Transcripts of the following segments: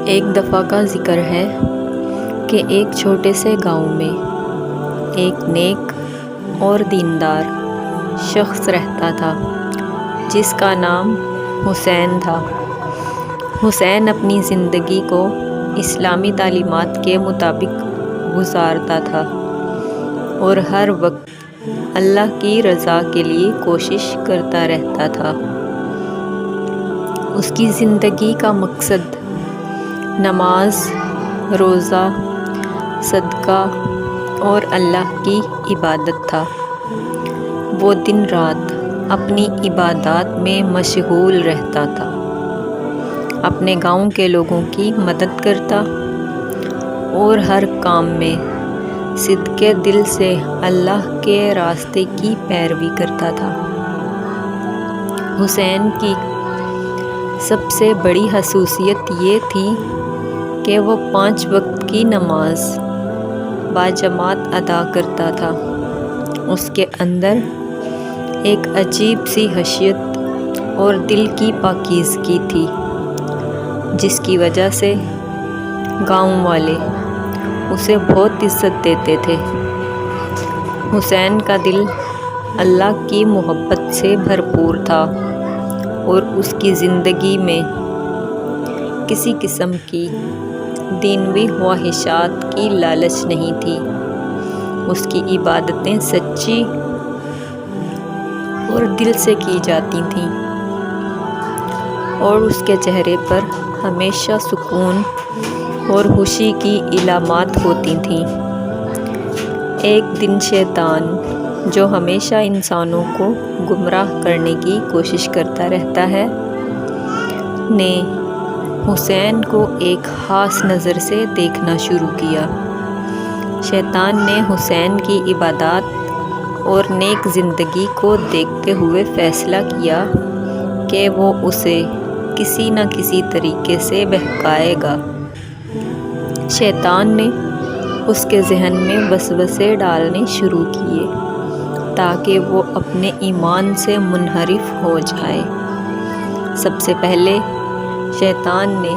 ایک دفعہ کا ذکر ہے کہ ایک چھوٹے سے گاؤں میں ایک نیک اور دیندار شخص رہتا تھا جس کا نام حسین تھا۔ حسین اپنی زندگی کو اسلامی تعلیمات کے مطابق گزارتا تھا اور ہر وقت اللہ کی رضا کے لیے کوشش کرتا رہتا تھا۔ اس کی زندگی کا مقصد نماز، روزہ، صدقہ اور اللہ کی عبادت تھا۔ وہ دن رات اپنی عبادات میں مشغول رہتا تھا، اپنے گاؤں کے لوگوں کی مدد کرتا اور ہر کام میں صدقے دل سے اللہ کے راستے کی پیروی کرتا تھا۔ حسین کی سب سے بڑی خصوصیت یہ تھی کہ وہ 5 وقت کی نماز باجماعت ادا کرتا تھا۔ اس کے اندر ایک عجیب سی خشیت اور دل کی پاکیزگی تھی جس کی وجہ سے گاؤں والے اسے بہت عزت دیتے تھے۔ حسین کا دل اللہ کی محبت سے بھرپور تھا اور اس کی زندگی میں کسی قسم کی دنیوی خواہشات کی لالچ نہیں تھی۔ اس کی عبادتیں سچی اور دل سے کی جاتی تھیں اور اس کے چہرے پر ہمیشہ سکون اور خوشی کی علامات ہوتی تھیں۔ ایک دن شیطان، جو ہمیشہ انسانوں کو گمراہ کرنے کی کوشش کرتا رہتا ہے، نے حسین کو ایک خاص نظر سے دیکھنا شروع کیا۔ شیطان نے حسین کی عبادات اور نیک زندگی کو دیکھتے ہوئے فیصلہ کیا کہ وہ اسے کسی نہ کسی طریقے سے بہکائے گا۔ شیطان نے اس کے ذہن میں وسوسے ڈالنے شروع کیے تاکہ وہ اپنے ایمان سے منحرف ہو جائے۔ سب سے پہلے شیطان نے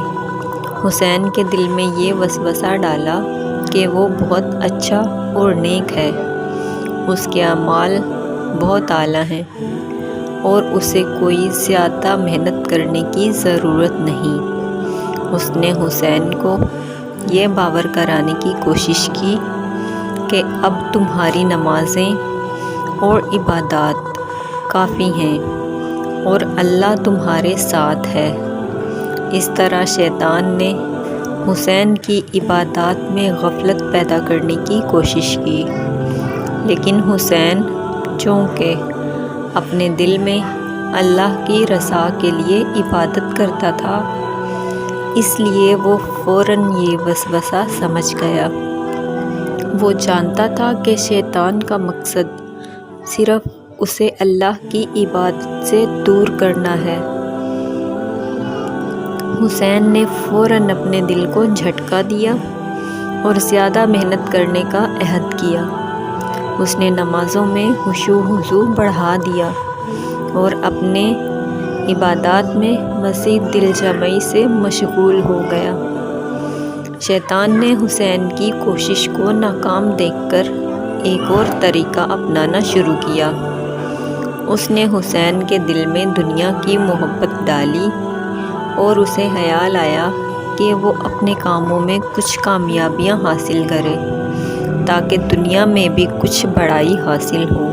حسین کے دل میں یہ وسوسہ ڈالا کہ وہ بہت اچھا اور نیک ہے، اس کے اعمال بہت اعلیٰ ہیں اور اسے کوئی زیادہ محنت کرنے کی ضرورت نہیں۔ اس نے حسین کو یہ باور کرانے کی کوشش کی کہ اب تمہاری نمازیں اور عبادات کافی ہیں اور اللہ تمہارے ساتھ ہے۔ اس طرح شیطان نے حسین کی عبادات میں غفلت پیدا کرنے کی کوشش کی، لیکن حسین چونکہ اپنے دل میں اللہ کی رضا کے لیے عبادت کرتا تھا، اس لیے وہ فوراً یہ وسوسہ سمجھ گیا۔ وہ جانتا تھا کہ شیطان کا مقصد صرف اسے اللہ کی عبادت سے دور کرنا ہے۔ حسین نے فوراً اپنے دل کو جھٹکا دیا اور زیادہ محنت کرنے کا عہد کیا۔ اس نے نمازوں میں خشوع و خضوع بڑھا دیا اور اپنے عبادات میں مزید دل جمعی سے مشغول ہو گیا۔ شیطان نے حسین کی کوشش کو ناکام دیکھ کر ایک اور طریقہ اپنانا شروع کیا۔ اس نے حسین کے دل میں دنیا کی محبت ڈالی اور اسے خیال آیا کہ وہ اپنے کاموں میں کچھ کامیابیاں حاصل کرے تاکہ دنیا میں بھی کچھ بڑائی حاصل ہو۔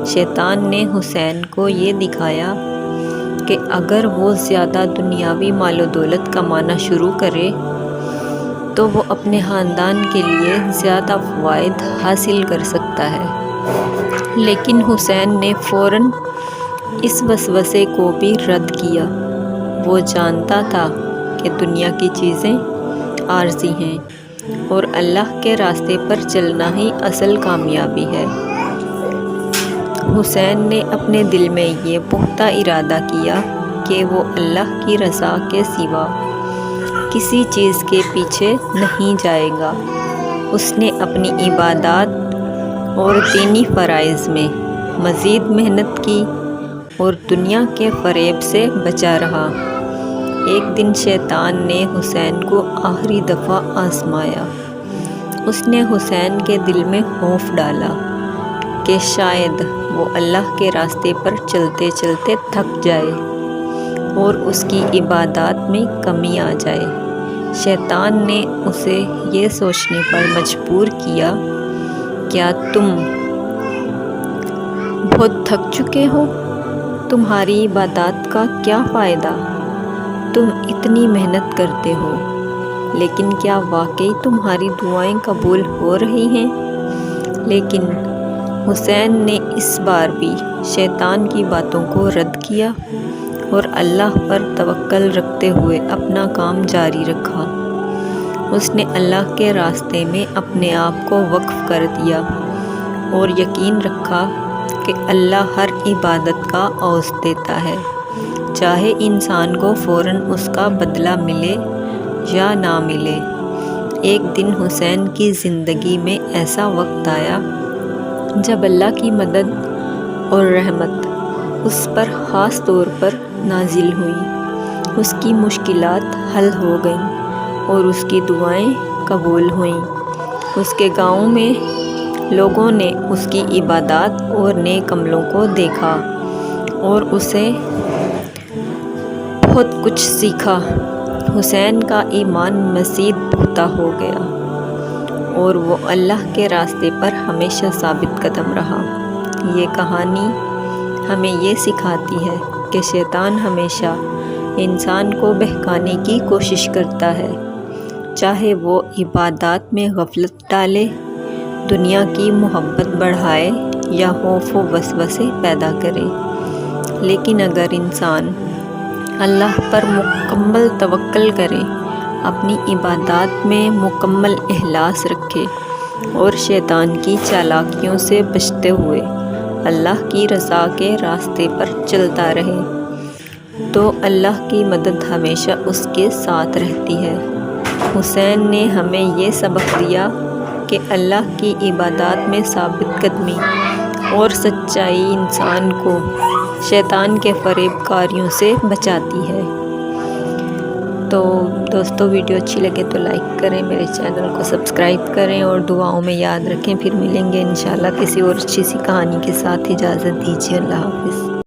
شیطان نے حسین کو یہ دکھایا کہ اگر وہ زیادہ دنیاوی مال و دولت کمانا شروع کرے تو وہ اپنے خاندان کے لیے زیادہ فوائد حاصل کر سکتا ہے۔ لیکن حسین نے فوراً اس وسوسے کو بھی رد کیا۔ وہ جانتا تھا کہ دنیا کی چیزیں عارضی ہیں اور اللہ کے راستے پر چلنا ہی اصل کامیابی ہے۔ حسین نے اپنے دل میں یہ پختہ ارادہ کیا کہ وہ اللہ کی رضا کے سوا کسی چیز کے پیچھے نہیں جائے گا۔ اس نے اپنی عبادات اور دینی فرائض میں مزید محنت کی اور دنیا کے فریب سے بچا رہا۔ ایک دن شیطان نے حسین کو آخری دفعہ آزمایا۔ اس نے حسین کے دل میں خوف ڈالا کہ شاید وہ اللہ کے راستے پر چلتے چلتے تھک جائے اور اس کی عبادات میں کمی آ جائے۔ شیطان نے اسے یہ سوچنے پر مجبور کیا، کیا تم بہت تھک چکے ہو؟ تمہاری عبادات کا کیا فائدہ؟ تم اتنی محنت کرتے ہو، لیکن کیا واقعی تمہاری دعائیں قبول ہو رہی ہیں؟ لیکن حسین نے اس بار بھی شیطان کی باتوں کو رد کیا اور اللہ پر توکل رکھتے ہوئے اپنا کام جاری رکھا۔ اس نے اللہ کے راستے میں اپنے آپ کو وقف کر دیا اور یقین رکھا کہ اللہ ہر عبادت کا عوض دیتا ہے، چاہے انسان کو فوراً اس کا بدلہ ملے یا نہ ملے۔ ایک دن حسین کی زندگی میں ایسا وقت آیا جب اللہ کی مدد اور رحمت اس پر خاص طور پر نازل ہوئی۔ اس کی مشکلات حل ہو گئیں اور اس کی دعائیں قبول ہوئیں۔ اس کے گاؤں میں لوگوں نے اس کی عبادات اور نیک عملوں کو دیکھا اور اسے بہت کچھ سیکھا۔ حسین کا ایمان مزید پختہ ہو گیا اور وہ اللہ کے راستے پر ہمیشہ ثابت قدم رہا۔ یہ کہانی ہمیں یہ سکھاتی ہے کہ شیطان ہمیشہ انسان کو بہکانے کی کوشش کرتا ہے، چاہے وہ عبادات میں غفلت ڈالے، دنیا کی محبت بڑھائے یا خوف و وسوسے پیدا کرے۔ لیکن اگر انسان اللہ پر مکمل توکل کرے، اپنی عبادات میں مکمل اخلاص رکھے اور شیطان کی چالاکیوں سے بچتے ہوئے اللہ کی رضا کے راستے پر چلتا رہے، تو اللہ کی مدد ہمیشہ اس کے ساتھ رہتی ہے۔ حسین نے ہمیں یہ سبق دیا کہ اللہ کی عبادات میں ثابت قدمی اور سچائی انسان کو شیطان کے فریب کاریوں سے بچاتی ہے۔ تو دوستو، ویڈیو اچھی لگے تو لائک کریں، میرے چینل کو سبسکرائب کریں اور دعاؤں میں یاد رکھیں۔ پھر ملیں گے انشاءاللہ کسی اور اچھی سی کہانی کے ساتھ۔ اجازت دیجیے، اللہ حافظ۔